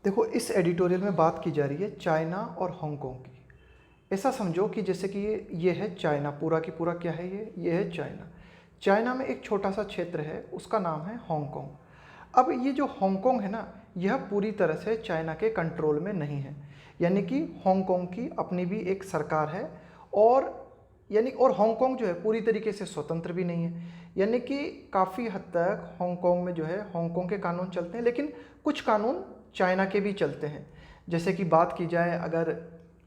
देखो, इस एडिटोरियल में बात की जा रही है चाइना और हांगकांग की। ऐसा समझो कि जैसे कि ये है चाइना, पूरा की पूरा क्या है, ये है चाइना। चाइना में एक छोटा सा क्षेत्र है, उसका नाम है हांगकांग। अब ये जो हांगकांग है ना, यह पूरी तरह से चाइना के कंट्रोल में नहीं है। यानी कि हांगकांग की अपनी भी एक सरकार है, और हांगकांग जो है पूरी तरीके से स्वतंत्र भी नहीं है। यानी कि काफ़ी हद तक हांगकांग में जो है हांगकांग के कानून चलते हैं, लेकिन कुछ कानून चाइना के भी चलते हैं। जैसे कि बात की जाए अगर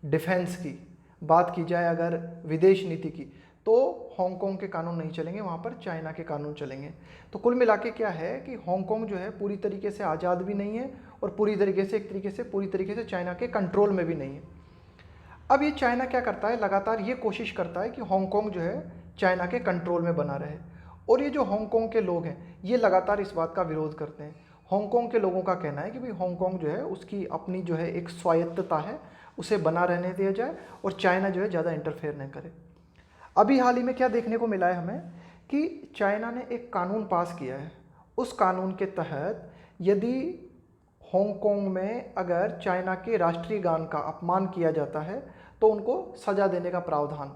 डिफेंस की, बात की जाए अगर विदेश नीति की, तो हांगकांग के कानून नहीं चलेंगे, वहाँ पर चाइना के कानून चलेंगे। तो कुल मिला के क्या है कि हांगकांग जो है पूरी तरीके से आज़ाद भी नहीं है, और पूरी तरीके से चाइना के कंट्रोल में भी नहीं है। अब ये चाइना क्या करता है, लगातार ये कोशिश करता है कि हांगकांग जो है चाइना के कंट्रोल में बना रहे। और ये जो हांगकांग के लोग हैं, ये लगातार इस बात का विरोध करते हैं। हांगकांग के लोगों का कहना है कि भाई हांगकांग जो है उसकी अपनी जो है एक स्वायत्तता है, उसे बना रहने दिया जाए, और चाइना जो है ज़्यादा इंटरफेयर नहीं करे। अभी हाल ही में क्या देखने को मिला है हमें कि चाइना ने एक कानून पास किया है। उस कानून के तहत यदि हांगकांग में अगर चाइना के राष्ट्रीय गान का अपमान किया जाता है, तो उनको सजा देने का प्रावधान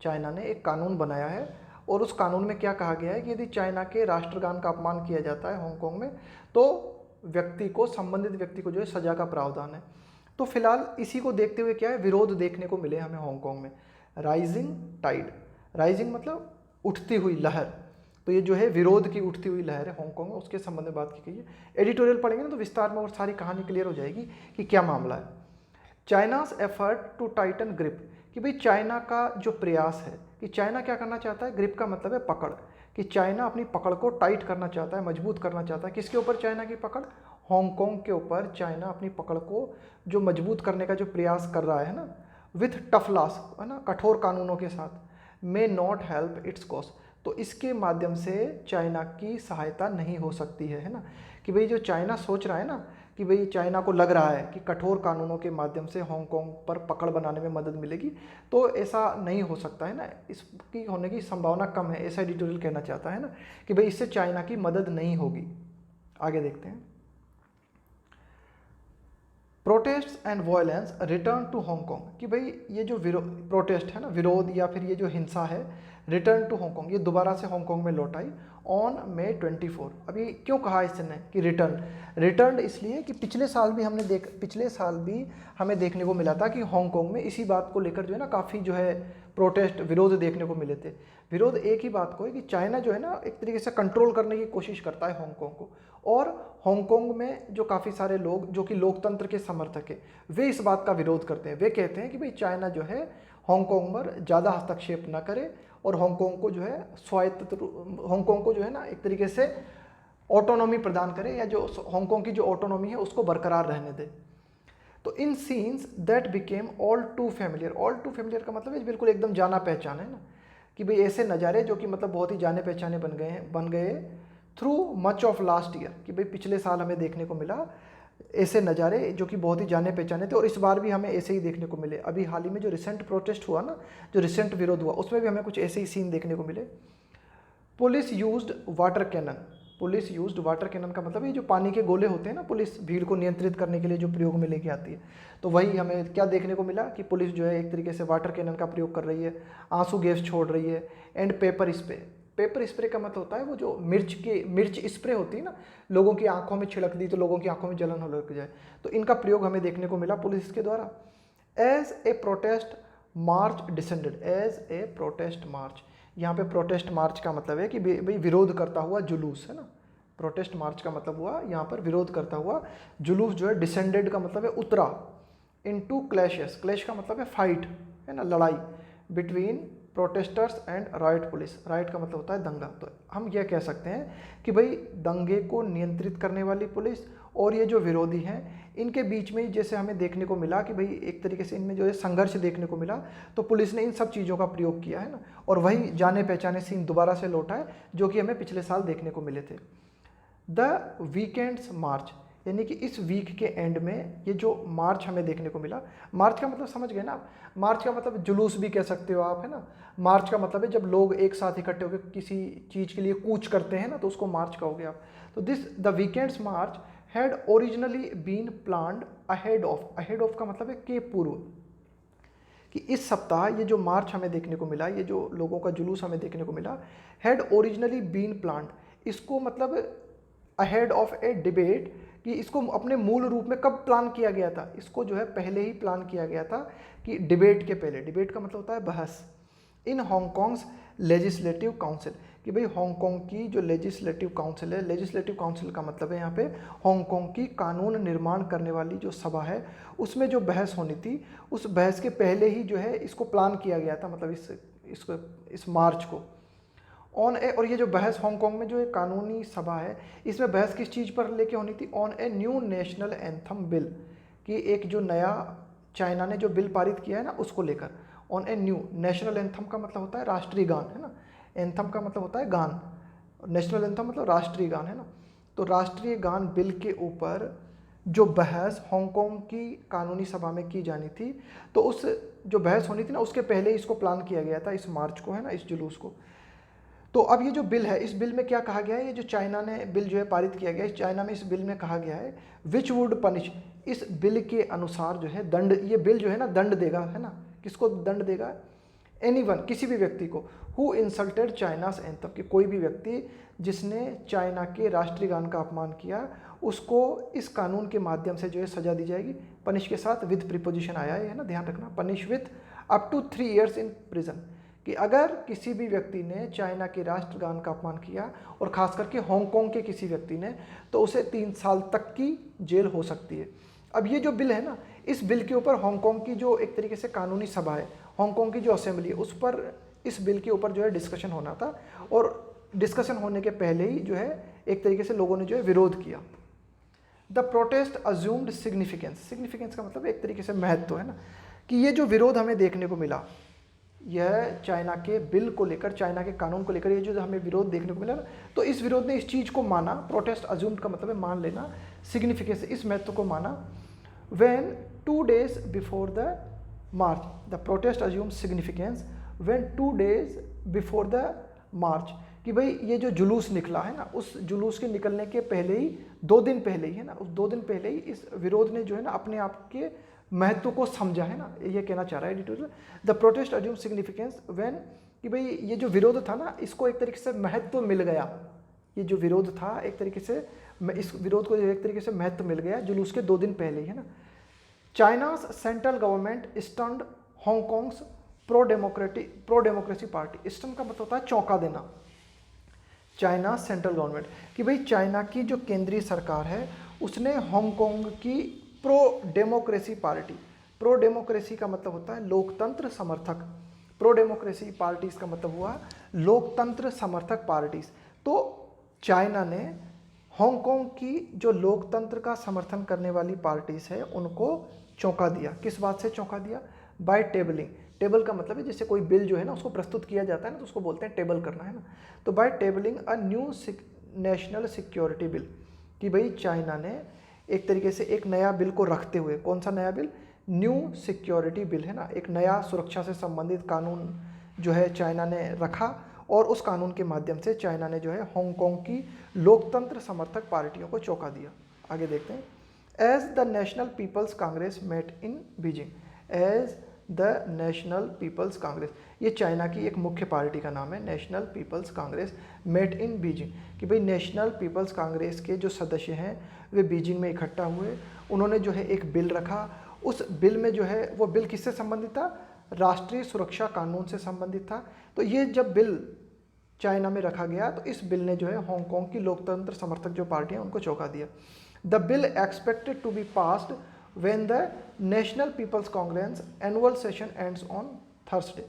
चाइना ने एक कानून बनाया है। और उस कानून में क्या कहा गया है कि यदि चाइना के राष्ट्रगान का अपमान किया जाता है हांगकांग में, तो संबंधित व्यक्ति को जो है सजा का प्रावधान है। तो फिलहाल इसी को देखते हुए क्या है, विरोध देखने को मिले हमें हांगकांग में। राइजिंग टाइड, राइजिंग मतलब उठती हुई लहर। तो ये जो है विरोध की उठती हुई लहर है हांगकांग में, उसके संबंध में बात की गई है। एडिटोरियल पढ़ेंगे ना तो विस्तार में और सारी कहानी क्लियर हो जाएगी कि क्या मामला है। China's effort to tighten grip, कि भाई चाइना का जो प्रयास है, कि चाइना क्या करना चाहता है, ग्रिप का मतलब है पकड़, कि चाइना अपनी पकड़ को टाइट करना चाहता है, मजबूत करना चाहता है। किसके ऊपर चाइना की पकड़, हांगकांग के ऊपर चाइना अपनी पकड़ को जो मजबूत करने का जो प्रयास कर रहा है ना, विथ टफ लॉस, है ना, कठोर कानूनों के साथ, may not help it's cause, तो इसके माध्यम से चाइना की सहायता नहीं हो सकती है ना। कि भाई जो चाइना सोच रहा है ना, कि भाई चाइना को लग रहा है कि कठोर कानूनों के माध्यम से हांगकांग पर पकड़ बनाने में मदद मिलेगी, तो ऐसा नहीं हो सकता है ना, इसकी होने की संभावना कम है, ऐसा एडिटोरियल कहना चाहता है ना, कि भाई इससे चाइना की मदद नहीं होगी। आगे देखते हैं। Protest and violence return to Hong Kong, कि भाई ये जो प्रोटेस्ट है ना, विरोध या फिर ये जो हिंसा है, रिटर्न टू हांगकांग, ये दोबारा से हांगकांग में लौट आई ऑन May 24। अभी क्यों कहा इसने कि रिटर्न इसलिए कि पिछले साल भी हमें देखने को मिला था कि हांगकांग में इसी बात को लेकर जो है ना काफ़ी जो है प्रोटेस्ट, विरोध देखने को मिले थे। विरोध एक ही बात को है कि चाइना जो है ना एक तरीके से कंट्रोल करने की कोशिश करता है हांगकांग को, और हांगकांग में जो काफ़ी सारे लोग जो कि लोकतंत्र के समर्थक है, वे इस बात का विरोध करते हैं। वे कहते हैं कि भाई चाइना जो है हांगकांग पर ज़्यादा हस्तक्षेप न करे, और हांगकांग को जो है हांगकांग को जो है ना एक तरीके से ऑटोनॉमी प्रदान करे, या जो हांगकांग की जो ऑटोनॉमी है उसको बरकरार रहने दे। तो in scenes that became all too familiar का मतलब है बिल्कुल एकदम जाना पहचान है ना, कि भाई ऐसे नज़ारे जो कि मतलब बहुत ही जाने पहचाने बन गए through much of last year, कि भाई पिछले साल हमें देखने को मिला ऐसे नज़ारे जो कि बहुत ही जाने पहचाने थे, और इस बार भी हमें ऐसे ही देखने को मिले। अभी हाल ही में जो रिसेंट प्रोटेस्ट हुआ ना, जो रिसेंट विरोध हुआ, उसमें भी हमें कुछ ऐसे ही सीन देखने को मिले। पुलिस यूज्ड वाटर कैनन का मतलब ये जो पानी के गोले होते हैं ना, पुलिस भीड़ को नियंत्रित करने के लिए जो प्रयोग में लेके आती है, तो वही हमें क्या देखने को मिला कि पुलिस जो है एक तरीके से वाटर कैनन का प्रयोग कर रही है, आंसू गैस छोड़ रही है, एंड पेपर स्प्रे का मतलब होता है वो जो मिर्च स्प्रे होती है ना, लोगों की आंखों में छिड़क दी तो लोगों की आंखों में जलन हो लग जाए, तो इनका प्रयोग हमें देखने को मिला पुलिस के द्वारा। एज ए प्रोटेस्ट मार्च, यहाँ पे प्रोटेस्ट मार्च का मतलब है कि भाई विरोध करता हुआ जुलूस है ना, प्रोटेस्ट मार्च का मतलब हुआ यहाँ पर विरोध करता हुआ जुलूस जो है, डिसेंडेड का मतलब है उतरा, इनटू क्लैशेस, क्लैश का मतलब है फाइट है ना, लड़ाई, between protesters and right police, right का मतलब होता है दंगा। तो हम यह कह सकते हैं कि भाई दंगे को नियंत्रित करने वाली पुलिस और ये जो विरोधी हैं, इनके बीच में जैसे हमें देखने को मिला कि भाई एक तरीके से इनमें जो है संघर्ष देखने को मिला, तो पुलिस ने इन सब चीज़ों का प्रयोग किया है ना, और वही जाने पहचाने सीन दोबारा से लौटा है जो कि हमें पिछले साल देखने को मिले थे। द वीकेंड्स मार्च, यानी कि इस वीक के एंड में ये जो मार्च हमें देखने को मिला, मार्च का मतलब समझ गए ना आप, मार्च का मतलब जुलूस भी कह सकते हो आप है ना, मार्च का मतलब है जब लोग एक साथ इकट्ठे होकर किसी चीज़ के लिए कूच करते हैं ना, तो उसको मार्च कहोगे आप। तो this the weekend's march had originally been planned ahead of का मतलब है के पूर्व, कि इस सप्ताह ये जो मार्च हमें देखने को मिला, ये जो लोगों का जुलूस हमें देखने को मिला, हैड ओरिजिनली बीन प्लान्ड, इसको मतलब अहेड ऑफ ए डिबेट, कि इसको अपने मूल रूप में कब प्लान किया गया था, इसको जो है पहले ही प्लान किया गया था कि डिबेट के पहले, डिबेट का मतलब होता है बहस, इन हांगकॉन्ग्स लेजिस्लेटिव काउंसिल, कि भाई हांगकॉन्ग की जो लेजिस्लेटिव काउंसिल है, लेजिस्लेटिव काउंसिल का मतलब है यहाँ पे हांगकॉन्ग की कानून निर्माण करने वाली जो सभा है, उसमें जो बहस होनी थी, उस बहस के पहले ही जो है इसको प्लान किया गया था, मतलब इस मार्च को ऑन ए, और ये जो बहस हांगकॉन्ग में जो एक कानूनी सभा है, इसमें बहस किस चीज़ पर लेके होनी थी, on a new national anthem bill, कि एक जो नया चाइना ने जो बिल पारित किया है ना उसको लेकर, on a new, national anthem का मतलब होता है राष्ट्रीय गान, है ना, एंथम का मतलब होता है गान, नेशनल एंथम मतलब राष्ट्रीय गान, है ना, तो राष्ट्रीय गान बिल के ऊपर जो बहस हांगकॉन्ग की कानूनी सभा में की जानी थी, तो उस जो बहस होनी थी ना उसके पहले ही इसको प्लान किया गया था, इस मार्च को, है ना, इस जुलूस को। तो अब ये जो बिल है, इस बिल में क्या कहा गया है, ये जो चाइना ने बिल जो है पारित किया गया है, चाइना में इस बिल में कहा गया है विच वुड पनिश, इस बिल के अनुसार जो है दंड, ये बिल जो है ना दंड देगा, है ना, किसको दंड देगा, एनीवन, किसी भी व्यक्ति को, हु इंसल्टेड चाइनास एंथम, कि कोई भी व्यक्ति जिसने चाइना के राष्ट्रीय गान का अपमान किया, उसको इस कानून के माध्यम से जो है सजा दी जाएगी, पनिश के साथ विद प्रीपोजिशन आया है ना, ध्यान रखना, punish with up to 3 years in prison, कि अगर किसी भी व्यक्ति ने चाइना के राष्ट्रगान का अपमान किया और खास करके हांगकांग के किसी व्यक्ति ने, तो उसे 3 साल तक की जेल हो सकती है। अब ये जो बिल है ना, इस बिल के ऊपर हांगकांग की जो एक तरीके से कानूनी सभा है, हांगकांग की जो असेंबली है, उस पर इस बिल के ऊपर जो है डिस्कशन होना था, और डिस्कशन होने के पहले ही जो है एक तरीके से लोगों ने जो है विरोध किया। The protest assumed significance, significance का मतलब एक तरीके से महत्व, है ना, कि ये जो विरोध हमें देखने को मिला, यह चाइना के बिल को लेकर, चाइना के कानून को लेकर ये जो हमें विरोध देखने को मिला ना, तो इस विरोध ने इस चीज़ को माना, प्रोटेस्ट अज्यूम्ड का मतलब है मान लेना, सिग्निफिकेंस इस महत्व को माना, when 2 days before the march, the protest assume significance when 2 days before the march, कि भाई ये जो जुलूस निकला है ना, उस जुलूस के निकलने के पहले ही 2 दिन पहले ही, है ना, उस 2 दिन पहले ही इस विरोध ने जो है ना अपने आप के महत्व को समझा, है ना, ये कहना चाह रहा है editorial, the protest assume significance when, कि भाई ये जो विरोध था ना, इसको एक तरीके से महत्व मिल गया, ये जो विरोध था एक तरीके से, इस विरोध को एक तरीके से महत्व मिल गया जुलूस के 2 दिन पहले ही, है ना। China's central government stunned Hong Kong's pro democracy party, stun का मतलब होता है चौंका देना, चाइना सेंट्रल गवर्नमेंट, कि भाई चाइना की जो केंद्रीय सरकार है उसने हांगकॉन्ग की pro democracy party, pro democracy का मतलब होता है लोकतंत्र समर्थक, प्रो डेमोक्रेसी पार्टीज का मतलब हुआ लोकतंत्र समर्थक पार्टीज, तो चाइना ने हांगकॉन्ग की जो लोकतंत्र का समर्थन करने वाली पार्टीज है उनको चौंका दिया, किस बात से चौंका दिया, बाय टेबलिंग, टेबल का मतलब है जैसे कोई बिल जो है ना उसको प्रस्तुत किया जाता है ना, तो उसको बोलते हैं टेबल करना, है ना, तो by tabling a new national security bill, कि भाई चाइना ने एक तरीके से एक नया बिल को रखते हुए, कौन सा नया बिल, न्यू सिक्योरिटी बिल, है ना, एक नया सुरक्षा से संबंधित कानून जो है चाइना ने रखा, और उस कानून के माध्यम से चाइना ने जो है हांगकॉन्ग की लोकतंत्र समर्थक पार्टियों को चौंका दिया। आगे देखते हैं, as the National peoples Congress met in Beijing, as the National peoples Congress, ये चाइना की एक मुख्य पार्टी का नाम है, National peoples Congress met in Beijing, कि भाई नेशनल पीपल्स कांग्रेस के जो सदस्य हैं वे बीजिंग में इकट्ठा हुए, उन्होंने जो है एक बिल रखा, उस बिल में जो है वो बिल किससे संबंधित था, राष्ट्रीय सुरक्षा कानून से संबंधित था। तो ये जब बिल चाइना में रखा गया तो इस बिल ने जो है हांगकॉन्ग की लोकतंत्र समर्थक जो पार्टी है उनको चौंका दिया। The bill expected to be passed when the National peoples Congress annual session ends on Thursday.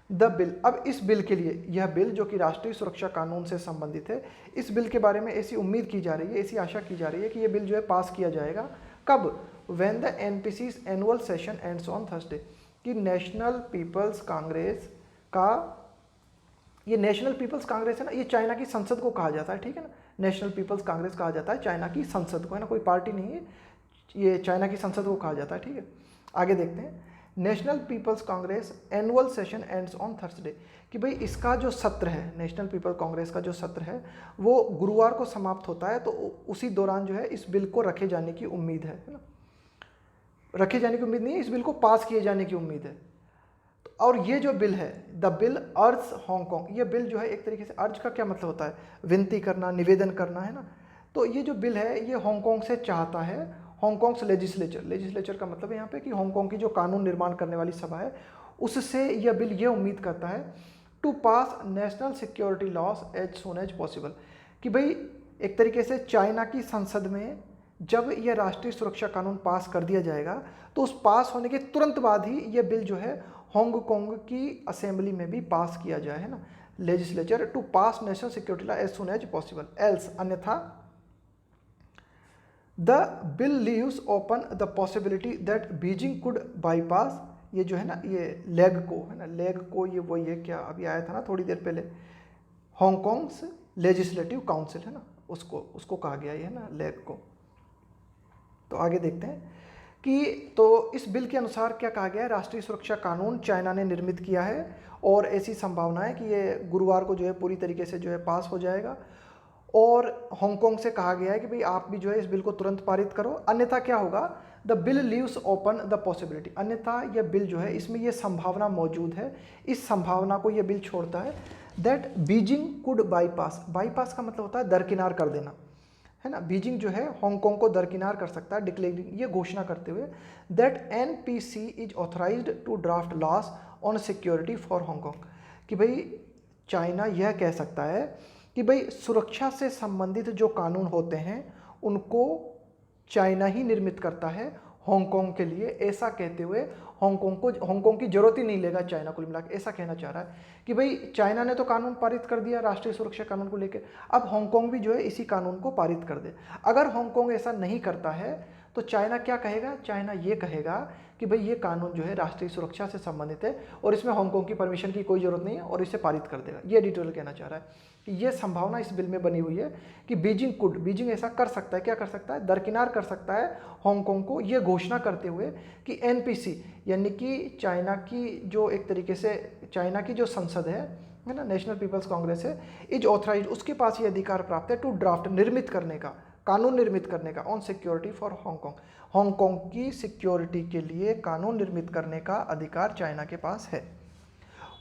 The bill, अब इस बिल के लिए, यह बिल जो कि राष्ट्रीय सुरक्षा कानून से संबंधित है, इस बिल के बारे में ऐसी उम्मीद की जा रही है, ऐसी आशा की जा रही है कि यह बिल जो है पास किया जाएगा कब, when the NPC's annual session ends on Thursday, कि नेशनल पीपल्स कांग्रेस का, ये नेशनल पीपल्स कांग्रेस है ना, ये चाइना की संसद को कहा जाता है, ठीक है ना, नेशनल पीपल्स कांग्रेस कहा जाता है चाइना की संसद को, है ना, कोई पार्टी नहीं है, ये चाइना की संसद को कहा जाता है, ठीक है। आगे देखते हैं, National peoples Congress annual session ends on Thursday, कि भाई इसका जो सत्र है, नेशनल पीपल कांग्रेस का जो सत्र है वो गुरुवार को समाप्त होता है, तो उसी दौरान जो है इस बिल को रखे जाने की उम्मीद है ना, रखे जाने की उम्मीद नहीं है, इस बिल को पास किए जाने की उम्मीद है। और ये जो बिल है, द बिल अर्ज हांगकांग, ये बिल जो है एक तरीके से, अर्ज का क्या मतलब होता है, विनती करना, निवेदन करना, है ना। तो ये जो बिल है ये हांगकांग से चाहता है, हांगकांग्स लेजिस्लेचर, लेजिस्लेचर का मतलब है यहाँ पे कि हांगकांग की जो कानून निर्माण करने वाली सभा है उससे यह बिल ये उम्मीद करता है to pass national security laws as soon as possible, कि भाई एक तरीके से चाइना की संसद में जब यह राष्ट्रीय सुरक्षा कानून पास कर दिया जाएगा तो उस पास होने के तुरंत बाद ही यह बिल जो है हांगकांग की असेंबली में भी पास किया जाए, है ना। Legislature to pass national security law as soon as possible, else अन्यथा the bill leaves open the possibility that Beijing could bypass, ये जो है ना ये लेग को, है ना, लेग को, ये वही है क्या अभी आया था ना थोड़ी देर पहले, हांगकांग्स लेजिस्लेटिव काउंसिल, है ना, उसको कहा गया है ना, लेग को। तो आगे देखते हैं कि तो इस बिल के अनुसार क्या कहा गया है, राष्ट्रीय सुरक्षा कानून चाइना ने निर्मित किया है और ऐसी संभावना है कि ये गुरुवार को जो है पूरी तरीके से जो है पास हो जाएगा, और हांगकांग से कहा गया है कि भाई आप भी जो है इस बिल को तुरंत पारित करो, अन्यथा क्या होगा, the bill leaves open the possibility, अन्यथा यह बिल जो है इसमें यह संभावना मौजूद है, इस संभावना को यह बिल छोड़ता है that Beijing could bypass, bypass का मतलब होता है दरकिनार कर देना, है ना। बीजिंग जो है हांगकांग को दरकिनार कर सकता है, डिक्लेयरिंग, ये घोषणा करते हुए that NPC is authorised to draft laws on security for Hong Kong, कि भाई चाइना यह कह सकता है कि भाई सुरक्षा से संबंधित जो कानून होते हैं उनको चाइना ही निर्मित करता है हांगकांग के लिए, ऐसा कहते हुए हांगकांग की जरूरत ही नहीं लेगा चाइना, कुल मिलाकर ऐसा कहना चाह रहा है कि भाई चाइना ने तो कानून पारित कर दिया राष्ट्रीय सुरक्षा कानून को लेकर, अब हांगकांग भी जो है इसी कानून को पारित कर दे। अगर हांगकांग ऐसा नहीं करता है तो चाइना क्या कहेगा, चाइना ये कहेगा कि भाई ये कानून जो है राष्ट्रीय सुरक्षा से संबंधित है और इसमें हांगकांग की परमिशन की कोई जरूरत नहीं है और इसे पारित कर देगा। ये एडिटोरियल कहना चाह रहा है कि ये संभावना इस बिल में बनी हुई है कि बीजिंग ऐसा कर सकता है, क्या कर सकता है, दरकिनार कर सकता है हांगकांग को, ये घोषणा करते हुए कि एनपीसी यानी कि चाइना की जो एक तरीके से चाइना की जो संसद है ना, नेशनल पीपल्स कांग्रेस है, इज ऑथराइज, उसके पास ये अधिकार प्राप्त है टू ड्राफ्ट, निर्मित करने का, कानून निर्मित करने का, on security for Hong Kong, Hong Kong की सिक्योरिटी के लिए कानून निर्मित करने का अधिकार चाइना के पास है।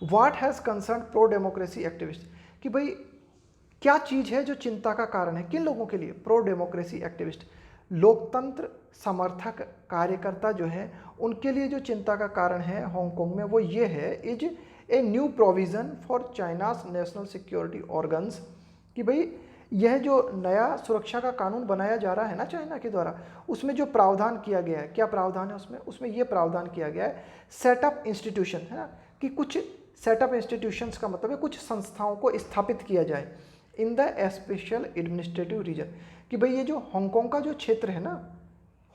What has concern pro democracy activist, कि भाई क्या चीज़ है जो चिंता का कारण है, किन लोगों के लिए, प्रो डेमोक्रेसी एक्टिविस्ट, लोकतंत्र समर्थक कार्यकर्ता जो हैं उनके लिए जो चिंता का कारण है हांगकांग में वो ये है, is a new provision for China's national security organs, कि भाई यह जो नया सुरक्षा का कानून बनाया जा रहा है ना चाइना के द्वारा, उसमें जो प्रावधान किया गया है, क्या प्रावधान है उसमें ये प्रावधान किया गया है सेटअप इंस्टीट्यूशन, है ना, कि कुछ सेटअप इंस्टीट्यूशंस का मतलब है कुछ संस्थाओं को स्थापित किया जाए in the special administrative region, कि भाई ये जो हांगकांग का जो क्षेत्र है ना,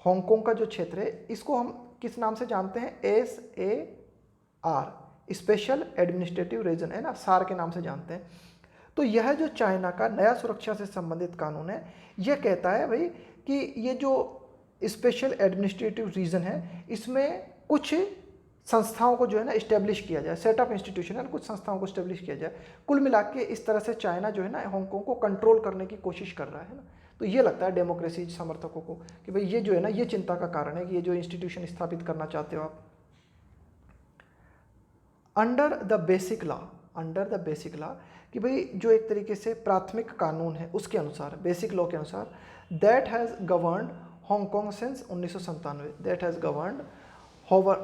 हांगकांग का जो क्षेत्र है इसको हम किस नाम से जानते हैं, SAR, स्पेशल एडमिनिस्ट्रेटिव रीजन, है ना, सार के नाम से जानते हैं। तो यह जो चाइना का नया सुरक्षा से संबंधित कानून है यह कहता है भाई कि ये जो स्पेशल एडमिनिस्ट्रेटिव रीजन है इसमें कुछ संस्थाओं को जो है ना इस्टेब्लिश किया जाए, सेटअप इंस्टीट्यूशन है, कुछ संस्थाओं को इस्टेब्लिश किया जाए। कुल मिला के इस तरह से चाइना जो है ना हांगकांग को कंट्रोल करने की कोशिश कर रहा है ना। तो ये लगता है डेमोक्रेसी समर्थकों को कि भाई ये जो है ना ये चिंता का कारण है कि ये जो इंस्टीट्यूशन स्थापित करना चाहते हो आप। अंडर द बेसिक लॉ, कि भाई जो एक तरीके से प्राथमिक कानून है उसके अनुसार, बेसिक लॉ के अनुसार, that has governed Hong Kong since 1997, that has governed,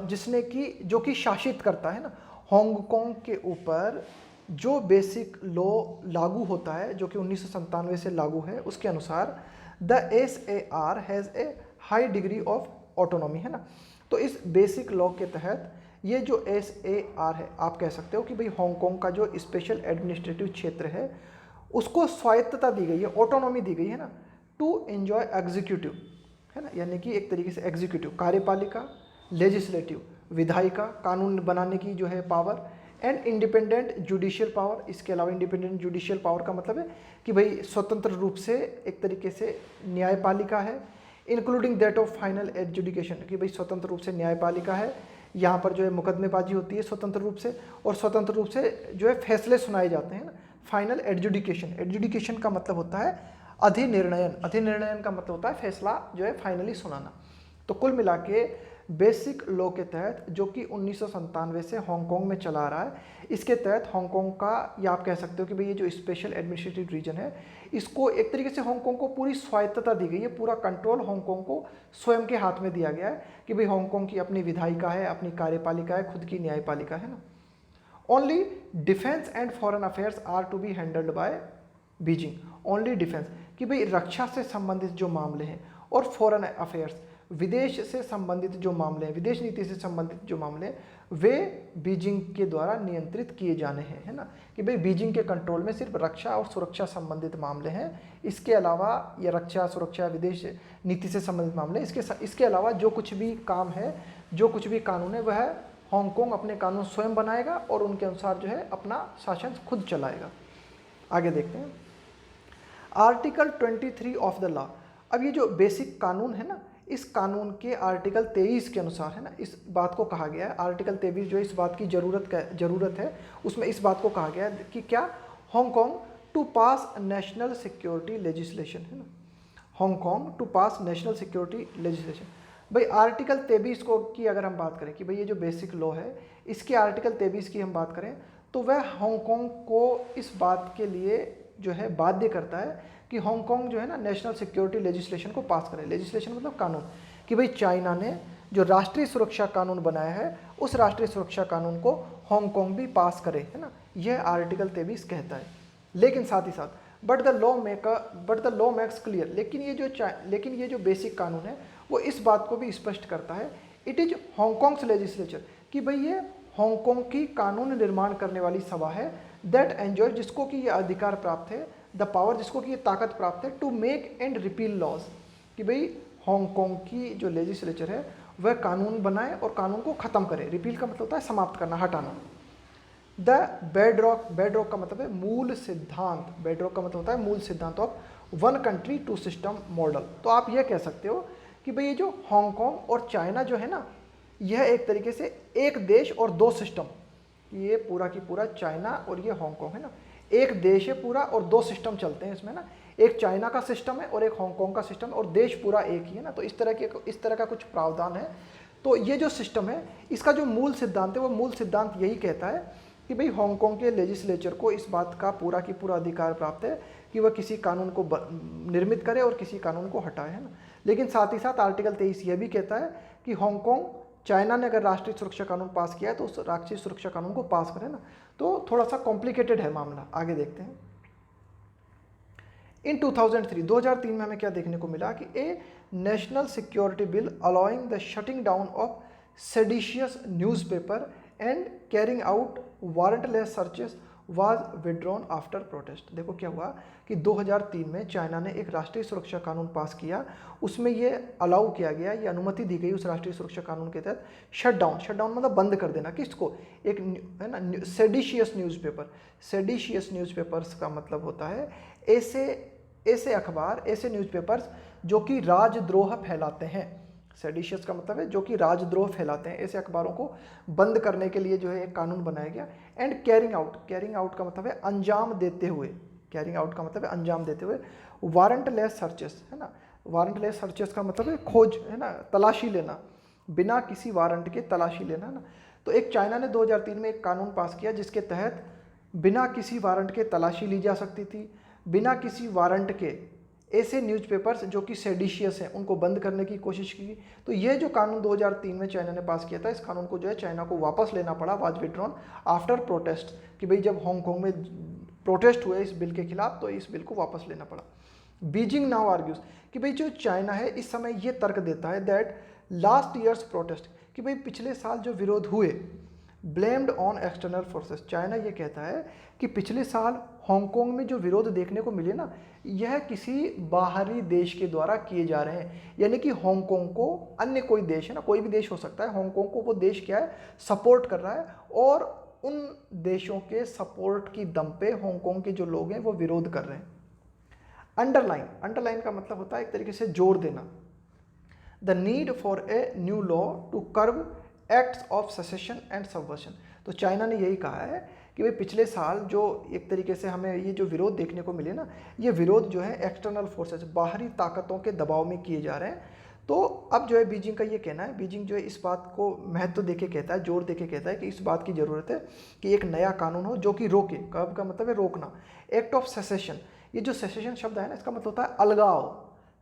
जिसने कि जो कि शासित करता है ना हांगकांग के ऊपर, जो बेसिक लॉ लागू होता है जो कि 1997 से लागू है, उसके अनुसार the SAR has a high degree of autonomy, है ना। तो इस बेसिक लॉ के तहत ये जो SAR है, आप कह सकते हो कि भाई हांगकांग का जो स्पेशल एडमिनिस्ट्रेटिव क्षेत्र है उसको स्वायत्तता दी गई है, ऑटोनॉमी दी गई है ना, टू एंजॉय एग्जीक्यूटिव, है ना, यानी कि एक तरीके से एग्जीक्यूटिव कार्यपालिका, लेजिस्लेटिव विधायिका कानून बनाने की जो है power, and independent judicial power. इसके अलावा इंडिपेंडेंट जुडिशियल पावर का मतलब है कि भाई स्वतंत्र रूप से एक तरीके से न्यायपालिका है, including that of final adjudication, कि भाई स्वतंत्र रूप से न्यायपालिका है, यहाँ पर जो है मुकदमेबाजी होती है स्वतंत्र रूप से, और स्वतंत्र रूप से जो है फैसले सुनाए जाते हैं ना। फाइनल एडजुडिकेशन, एडजुडिकेशन का मतलब होता है अधिनिर्णयन, अधिनिर्णयन का मतलब होता है फैसला जो है फाइनली सुनाना। तो कुल मिला के बेसिक लॉ के तहत, जो कि 1997 से हांगकांग में चला आ रहा है, इसके तहत हांगकांग का, या आप कह सकते हो कि भाई ये जो स्पेशल एडमिनिस्ट्रेटिव रीजन है, इसको एक तरीके से हांगकांग को पूरी स्वायत्तता दी गई है, पूरा कंट्रोल हांगकांग को स्वयं के हाथ में दिया गया है कि भाई हांगकांग की अपनी विधायिका है, अपनी कार्यपालिका है, खुद की न्यायपालिका है ना। Only defence and foreign affairs are to be handled by Beijing. Only defence, कि भाई रक्षा से संबंधित जो मामले हैं, और फॉरेन अफेयर्स, विदेश से संबंधित जो मामले हैं, विदेश नीति से संबंधित जो मामले हैं, वे बीजिंग के द्वारा नियंत्रित किए जाने हैं, है ना। कि भाई बीजिंग के कंट्रोल में सिर्फ रक्षा और सुरक्षा संबंधित मामले हैं, इसके अलावा या रक्षा सुरक्षा विदेश नीति से संबंधित मामले, इसके अलावा जो कुछ भी काम है, जो कुछ भी कानून है, वह हांगकांग अपने कानून स्वयं बनाएगा और उनके अनुसार जो है अपना शासन खुद चलाएगा। आगे देखते हैं आर्टिकल 23 ऑफ द लॉ। अब ये जो बेसिक कानून है ना, इस कानून के आर्टिकल 23 के अनुसार, है ना, इस बात को कहा गया है, आर्टिकल 23 जो इस बात की ज़रूरत है, उसमें इस बात को कहा गया है कि क्या, Hong Kong to pass national security legislation, है ना, Hong Kong to pass national security legislation. भाई आर्टिकल 23 को की अगर हम बात करें कि भाई ये जो बेसिक लॉ है, इसके आर्टिकल 23 की हम बात करें, तो वह हांगकांग को इस बात के लिए जो है बाध्य करता है कि हांगकांग जो है ना नेशनल सिक्योरिटी लेजिस्लेशन को पास करे। लेजिस्लेशन मतलब कानून, कि भाई चाइना ने जो राष्ट्रीय सुरक्षा कानून बनाया है, उस राष्ट्रीय सुरक्षा कानून को हांगकांग भी पास करे, है ना, यह आर्टिकल 23 कहता है। लेकिन साथ ही साथ but the law makes clear, लेकिन ये जो बेसिक कानून है वो इस बात को भी स्पष्ट करता है, इट इज हांगकांग्स लेजिस्लेचर, कि भाई ये हांगकांग की कानून निर्माण करने वाली सभा है, दैट एंजॉय, जिसको कि ये अधिकार प्राप्त है, द पावर, जिसको कि ये ताकत प्राप्त है, to make and repeal laws, कि भाई हांगकांग की जो लेजिस्लेचर है वह कानून बनाए और कानून को ख़त्म करे। रिपील का मतलब होता है समाप्त करना, हटाना। द बेडरॉक का मतलब है मूल सिद्धांत, बेडरॉक का मतलब होता है मूल सिद्धांत of one country two system model. तो आप यह कह सकते हो कि भाई ये जो हांगकांग और चाइना जो है ना, यह एक तरीके से एक देश और दो सिस्टम, ये पूरा की पूरा चाइना और ये हांगकांग है ना, एक देश है पूरा और दो सिस्टम चलते हैं इसमें ना, एक चाइना का सिस्टम है और एक हांगकांग का सिस्टम, और देश पूरा एक ही है ना। तो इस तरह का कुछ प्रावधान है। तो ये जो सिस्टम है, इसका जो मूल सिद्धांत है, वो मूल सिद्धांत यही कहता है कि भाई हांगकांग के लेजिस्लेचर को इस बात का पूरा की पूरा अधिकार प्राप्त है कि वह किसी कानून को निर्मित करे और किसी कानून को हटाए, है ना। लेकिन साथ ही साथ आर्टिकल 23 यह भी कहता है कि हांगकांग, चाइना ने अगर राष्ट्रीय सुरक्षा कानून पास किया है तो उस राष्ट्रीय सुरक्षा कानून को पास करें ना। तो थोड़ा सा कॉम्प्लिकेटेड है मामला। आगे देखते हैं। इन 2003 में हमें क्या देखने को मिला कि a national security bill allowing the shutting down of seditious newspaper and carrying out warrantless searches was withdrawn after protest. देखो क्या हुआ कि 2003 में चाइना ने एक राष्ट्रीय सुरक्षा कानून पास किया, उसमें ये अलाउ किया गया, ये अनुमति दी गई उस राष्ट्रीय सुरक्षा कानून के तहत शटडाउन मतलब बंद कर देना, किसको, एक है ना सेडिशियस न्यूज़पेपर। सेडिशियस न्यूज़पेपर्स का मतलब होता है ऐसे अखबार, ऐसे न्यूज़पेपर्स जो कि राजद्रोह फैलाते हैं। सेडिशियस का मतलब है जो कि राजद्रोह फैलाते हैं, ऐसे अखबारों को बंद करने के लिए जो है एक कानून बनाया गया। एंड कैरिंग आउट का मतलब है अंजाम देते हुए, कैरिंग आउट का मतलब है अंजाम देते हुए वारंटलेस सर्चेस, है ना। वारंटलेस सर्चेस का मतलब है खोज, है ना, तलाशी लेना, बिना किसी वारंट के तलाशी लेना, है ना। तो एक चाइना ने 2003 में एक कानून पास किया जिसके तहत बिना किसी वारंट के तलाशी ली जा सकती थी, बिना किसी वारंट के ऐसे न्यूज़पेपर्स जो कि सेडिशियस हैं उनको बंद करने की कोशिश की। तो ये जो कानून 2003 में चाइना ने पास किया था, इस कानून को जो है चाइना को वापस लेना पड़ा, वाज विड्रॉन आफ्टर प्रोटेस्ट, कि भाई जब हांगकांग में प्रोटेस्ट हुए इस बिल के खिलाफ, तो इस बिल को वापस लेना पड़ा। बीजिंग नाउ आर्ग्यूज, कि भाई जो चाइना है इस समय ये तर्क देता है दैट लास्ट ईयर्स प्रोटेस्ट, कि भाई पिछले साल जो विरोध हुए, blamed on external forces. China ये कहता है कि पिछले साल हांगकांग में जो विरोध देखने को मिले ना, यह किसी बाहरी देश के द्वारा किए जा रहे हैं, यानी कि हांगकांग को अन्य कोई देश, है ना, कोई भी देश हो सकता है, हांगकांग को वो देश क्या है, सपोर्ट कर रहा है, और उन देशों के सपोर्ट की दम पे हांगकांग के जो लोग हैं वो विरोध कर रहे हैं। अंडरलाइन का मतलब होता है एक तरीके से जोर देना। The need for a new law to curb acts of secession and subversion. तो चाइना ने यही कहा है कि भाई पिछले साल जो एक तरीके से हमें ये जो विरोध देखने को मिले ना, ये विरोध जो है एक्सटर्नल फोर्सेस, बाहरी ताकतों के दबाव में किए जा रहे हैं। तो अब जो है बीजिंग का ये कहना है, बीजिंग जो है इस बात को महत्व देके कहता है, जोर देके कहता है कि इस बात की ज़रूरत है कि एक नया कानून हो जो कि रोके, कब का मतलब है रोकना। एक्ट ऑफ सेसेशन, ये जो सेसेशन शब्द है ना, इसका मतलब होता है अलगाव,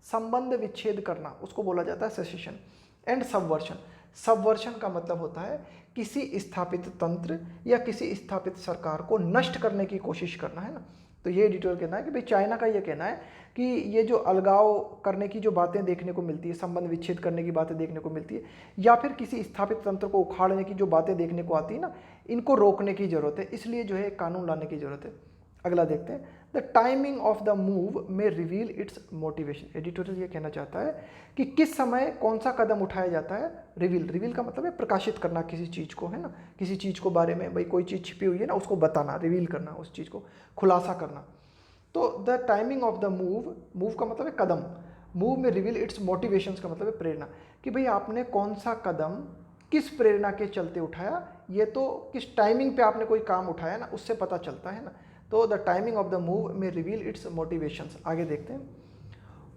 संबंध विच्छेद करना, उसको बोला जाता है सेसेशन। एंड सबवर्शन, सबवर्शन का मतलब होता है किसी स्थापित तंत्र या किसी स्थापित सरकार को नष्ट करने की कोशिश करना, है ना। तो ये एडिटोरियल कहना है कि भाई चाइना का ये कहना है कि ये जो अलगाव करने की जो बातें देखने को मिलती है, संबंध विच्छेद करने की बातें देखने को मिलती है, या फिर किसी स्थापित तंत्र को उखाड़ने की जो बातें देखने को आती है ना, इनको रोकने की जरूरत है, इसलिए जो है कानून लाने की जरूरत है। अगला देखते हैं, the timing of the move में रिवील इट्स मोटिवेशन। एडिटोरियल ये कहना चाहता है कि किस समय कौन सा कदम उठाया जाता है। रिवील, रिवील का मतलब है प्रकाशित करना किसी चीज़ को, है ना, किसी चीज़ को बारे में, भाई कोई चीज़ छिपी हुई है ना, उसको बताना, रिवील करना, उस चीज़ को खुलासा करना। तो the timing of the move, move का मतलब है कदम, मूव में रिवील इट्स मोटिवेशंस का मतलब है प्रेरणा, कि भाई आपने कौन सा कदम किस प्रेरणा के चलते उठाया, ये तो किस टाइमिंग पे आपने कोई काम उठाया ना, उससे पता चलता है ना। तो the timing of the move में रिवील इट्स मोटिवेशंस। आगे देखते हैं,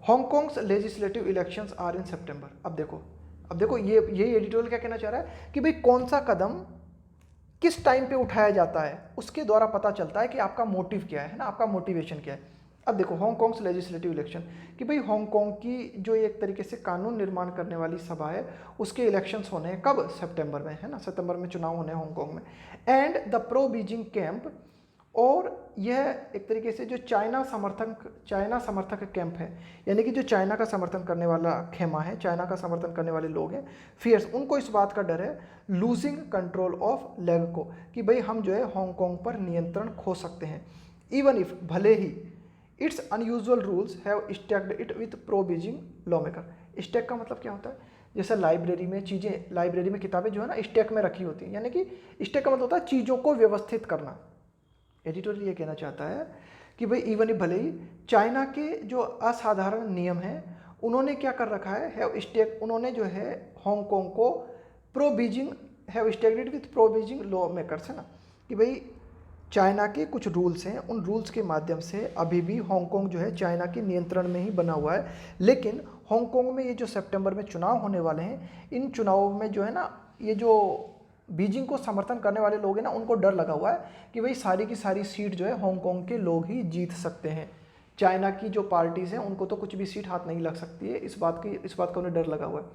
हांगकांग्स लेजिस्लेटिव इलेक्शंस आर इन सितंबर। अब देखो ये एडिटोरियल क्या कहना चाह रहा है कि भाई कौन सा कदम किस टाइम पे उठाया जाता है, उसके द्वारा पता चलता है कि आपका मोटिव क्या है ना, आपका मोटिवेशन क्या है। अब देखो हांगकांग्स लेजिस्लेटिव इलेक्शन, कि भाई हांगकांग की जो एक तरीके से कानून निर्माण करने वाली सभा है, उसके इलेक्शंस होने हैं कब, सितंबर में, है ना, सितंबर में चुनाव होने हैं हांगकांग में। And the pro Beijing camp, और यह एक तरीके से जो चाइना समर्थक कैंप है, यानी कि जो चाइना का समर्थन करने वाला खेमा है, चाइना का समर्थन करने वाले लोग हैं, फियर्स, उनको इस बात का डर है, लूजिंग कंट्रोल ऑफ लेग को, कि भाई हम जो है हांगकांग पर नियंत्रण खो सकते हैं। इवन इफ, भले ही, it's unusual rules have stacked it with pro Beijing lawmaker. Stack का मतलब क्या होता है, जैसे लाइब्रेरी में चीज़ें, लाइब्रेरी में किताबें जो है ना स्टैक में रखी होती हैं, यानी कि स्टैक का मतलब होता है चीज़ों को व्यवस्थित करना। एडिटोरियल ये कहना चाहता है कि भाई इवन भले ही चाइना के जो असाधारण नियम हैं, उन्होंने क्या कर रखा है स्टेक, उन्होंने जो है हांगकांग को pro Beijing, have stacked with pro Beijing law makers, है ना, कि भाई चाइना के कुछ रूल्स हैं, उन रूल्स के माध्यम से अभी भी हांगकांग जो है चाइना के नियंत्रण में ही बना हुआ है। लेकिन हांगकांग में ये जो सितंबर में चुनाव होने वाले हैं, इन चुनावों में जो है ना, ये जो बीजिंग को समर्थन करने वाले लोग हैं ना, उनको डर लगा हुआ है कि भाई सारी की सारी सीट जो है हांगकांग के लोग ही जीत सकते हैं। चाइना की जो पार्टीज़ हैं उनको तो कुछ भी सीट हाथ नहीं लग सकती है, इस बात का उन्हें डर लगा हुआ है।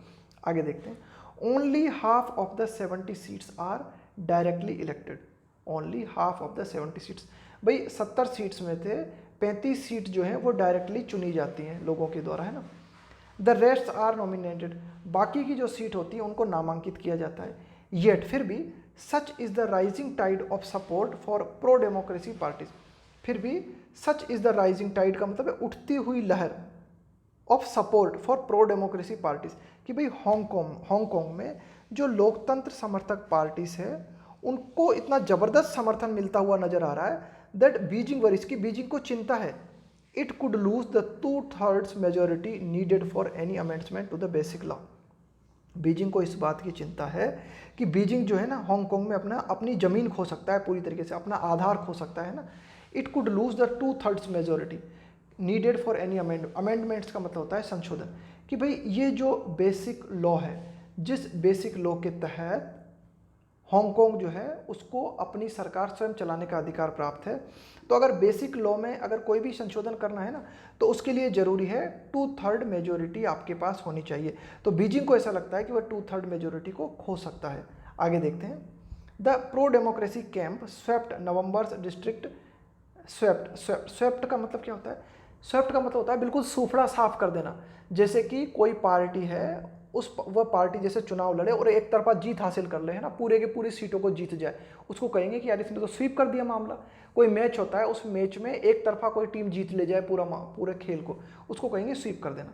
आगे देखते हैं, only half of the 70 seats are directly elected. Only half of the 70 seats, भाई 70 सीट्स में से 35 सीट जो है वो डायरेक्टली चुनी जाती हैं लोगों के द्वारा, है ना। द रेस्ट आर नॉमिनेटेड, बाकी की जो सीट होती है उनको नामांकित किया जाता है। येट, फिर भी, such is the rising tide of support for pro democracy parties, फिर भी such is the rising tide का मतलब है उठती हुई लहर of support for pro democracy parties, कि भाई हांगकांग में जो लोकतंत्र समर्थक पार्टीज है उनको इतना ज़बरदस्त समर्थन मिलता हुआ नजर आ रहा है, दैट बीजिंग वरीज, की बीजिंग को चिंता है, it could lose the 2/3 majority needed for any amendment to the basic law. Beijing को इस बात की चिंता है कि बीजिंग जो है ना हांगकांग में अपनी ज़मीन खो सकता है, पूरी तरीके से अपना आधार खो सकता है ना। It could lose the 2/3 majority needed for any amendments का मतलब होता है संशोधन, कि भाई ये जो बेसिक लॉ है, जिस बेसिक लॉ के तहत हांगकांग जो है उसको अपनी सरकार स्वयं चलाने का अधिकार प्राप्त है, तो अगर बेसिक लॉ में अगर कोई भी संशोधन करना है ना, तो उसके लिए ज़रूरी है 2/3 मेजोरिटी आपके पास होनी चाहिए। तो बीजिंग को ऐसा लगता है कि वह 2/3 मेजोरिटी को खो सकता है। आगे देखते हैं, the pro democracy camp swept November district. Swept का मतलब क्या होता है, स्वेप्ट का मतलब होता है बिल्कुल सूफड़ा साफ कर देना। जैसे कि कोई पार्टी है, वह पार्टी जैसे चुनाव लड़े और एक तरफा जीत हासिल कर ले, है ना, पूरे के पूरी सीटों को जीत जाए, उसको कहेंगे कि यार इसने तो स्वीप कर दिया मामला। कोई मैच होता है, उस मैच में एक तरफा कोई टीम जीत ले जाए पूरे खेल को, उसको कहेंगे स्वीप कर देना।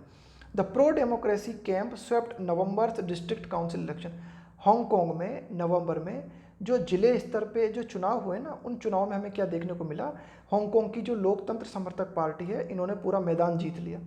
The pro democracy camp swept November district council election. Hong Kong में नवंबर में जो जिले स्तर पे जो चुनाव हुए ना, उन चुनाव में हमें क्या देखने को मिला, हांगकांग की जो लोकतंत्र समर्थक पार्टी है, इन्होंने पूरा मैदान जीत लिया,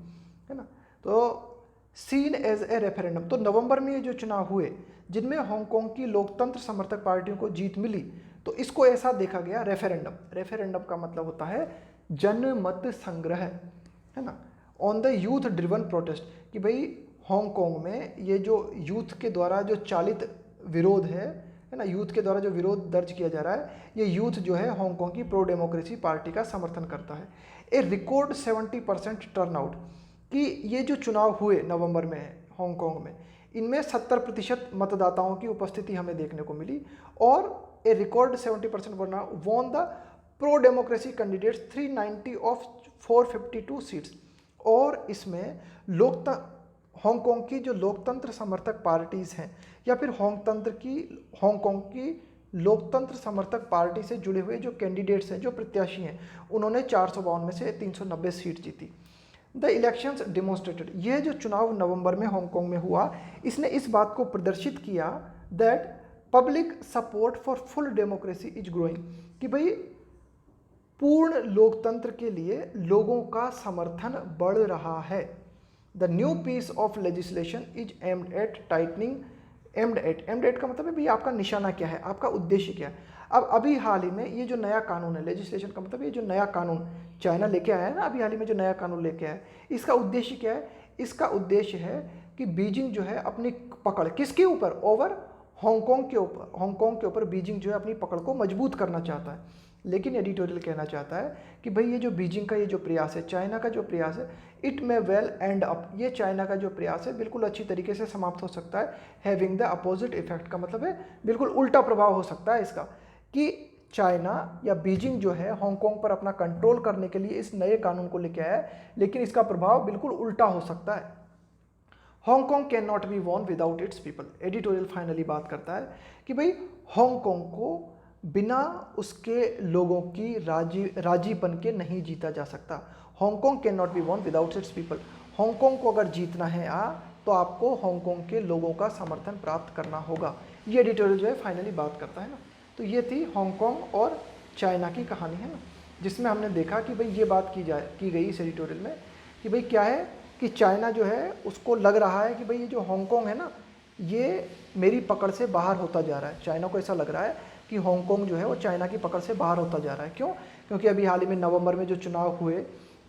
है ना। तो सीन एज ए रेफरेंडम। तो नवंबर में ये जो चुनाव हुए जिनमें हांगकांग की लोकतंत्र समर्थक पार्टियों को जीत मिली, तो इसको ऐसा देखा गया रेफरेंडम। रेफरेंडम का मतलब होता है जनमत संग्रह, है ना, on the youth driven protest, कि भाई हांगकांग में ये जो यूथ के द्वारा जो चालित विरोध है ना, यूथ के द्वारा जो विरोध दर्ज किया जा रहा है, ये यूथ जो है हांगकांग की प्रो डेमोक्रेसी पार्टी का समर्थन करता है। ए रिकॉर्ड 70% टर्नआउट, कि ये जो चुनाव हुए नवंबर में हांगकांग में, इनमें 70% मतदाताओं की उपस्थिति हमें देखने को मिली, और a record 70% won the pro democracy candidates 390 of 452 seats. और इसमें हांगकांग की जो लोकतंत्र समर्थक पार्टीज़ हैं, या फिर हांगकांग की लोकतंत्र समर्थक पार्टी से जुड़े हुए जो कैंडिडेट्स हैं, जो प्रत्याशी हैं, उन्होंने 452 में से 390 सीट जीती। द इलेक्शंस डेमोन्स्ट्रेटेड, यह जो चुनाव नवंबर में हांगकांग में हुआ, इसने इस बात को प्रदर्शित किया that public support for full democracy is growing, कि भाई पूर्ण लोकतंत्र के लिए लोगों का समर्थन बढ़ रहा है। The new piece of legislation is aimed at tightening, aimed at का मतलब है भाई आपका निशाना क्या है, आपका उद्देश्य क्या है। अब अभी हाल ही में ये जो नया कानून है, लेजिस्लेशन का मतलब ये जो नया कानून चाइना लेके आया है ना, अभी हाल ही में जो नया कानून लेके आया है, इसका उद्देश्य क्या है? इसका उद्देश्य है कि बीजिंग जो है अपनी पकड़ किसके ऊपर, ओवर हांगकांग के ऊपर बीजिंग जो है अपनी पकड़ को मजबूत करना चाहता है। लेकिन एडिटोरियल कहना चाहता है कि भाई ये जो बीजिंग का ये जो प्रयास है, चाइना का जो प्रयास है, it may well and up, ये चाइना का जो प्रयास है बिल्कुल अच्छी तरीके से समाप्त हो सकता है। हैविंग द अपोजिट इफेक्ट का मतलब है बिल्कुल उल्टा प्रभाव हो सकता है इसका, कि चाइना या बीजिंग जो है हांगकांग पर अपना कंट्रोल करने के लिए इस नए कानून को लेकर आया है, लेकिन इसका प्रभाव बिल्कुल उल्टा हो सकता है। Hong Kong can not be won without its people. Editorial finally बात करता है कि भाई हांगकांग को बिना उसके लोगों की राजीपन के नहीं जीता जा सकता। Hong Kong can not be won without its people. Hong Kong को अगर जीतना है तो आपको हांगकांग के लोगों का समर्थन प्राप्त करना होगा। ये एडिटोरियल जो है फाइनली बात करता है ना। तो ये थी हांगकांग और चाइना की कहानी, है ना, जिसमें हमने देखा कि भाई ये बात की गई इस एडिटोरियल में कि भाई क्या है कि चाइना जो है उसको लग रहा है कि भाई ये जो हांगकांग है ना, ये मेरी पकड़ से बाहर होता जा रहा है। चाइना को ऐसा लग रहा है कि हांगकांग जो है वो चाइना की पकड़ से बाहर होता जा रहा है। क्यों? क्योंकि अभी हाल ही में नवंबर में जो चुनाव हुए,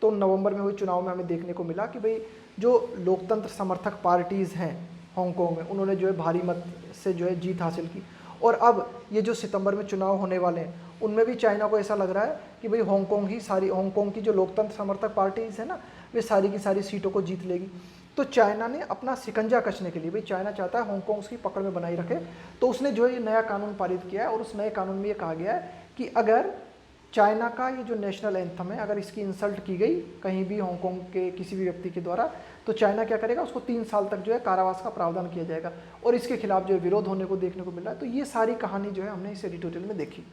तो नवंबर में हुए चुनाव में हमें देखने को मिला कि भाई जो लोकतंत्र समर्थक पार्टीज़ हैं हांगकांग में, उन्होंने जो है भारी मत से जो है जीत हासिल की। और अब ये जो सितंबर में चुनाव होने वाले हैं, उनमें भी चाइना को ऐसा लग रहा है कि भाई हांगकांग की जो लोकतंत्र समर्थक पार्टीज़ है ना, वे सारी की सारी सीटों को जीत लेगी। तो चाइना ने अपना शिकंजा कसने के लिए, भाई चाइना चाहता है हांगकांग उसकी पकड़ में बनाई रखे, तो उसने जो है ये नया कानून पारित किया है। और उस नए कानून में ये कहा गया है कि अगर चाइना का ये जो नेशनल एंथम है, अगर इसकी इंसल्ट की गई कहीं भी हांगकांग के किसी भी व्यक्ति के द्वारा, तो चाइना क्या करेगा, उसको 3 साल तक जो है कारावास का प्रावधान किया जाएगा। और इसके खिलाफ जो है विरोध होने को देखने को मिल रहा है। तो ये सारी कहानी जो है हमने इस एडिटोरियल में देखी।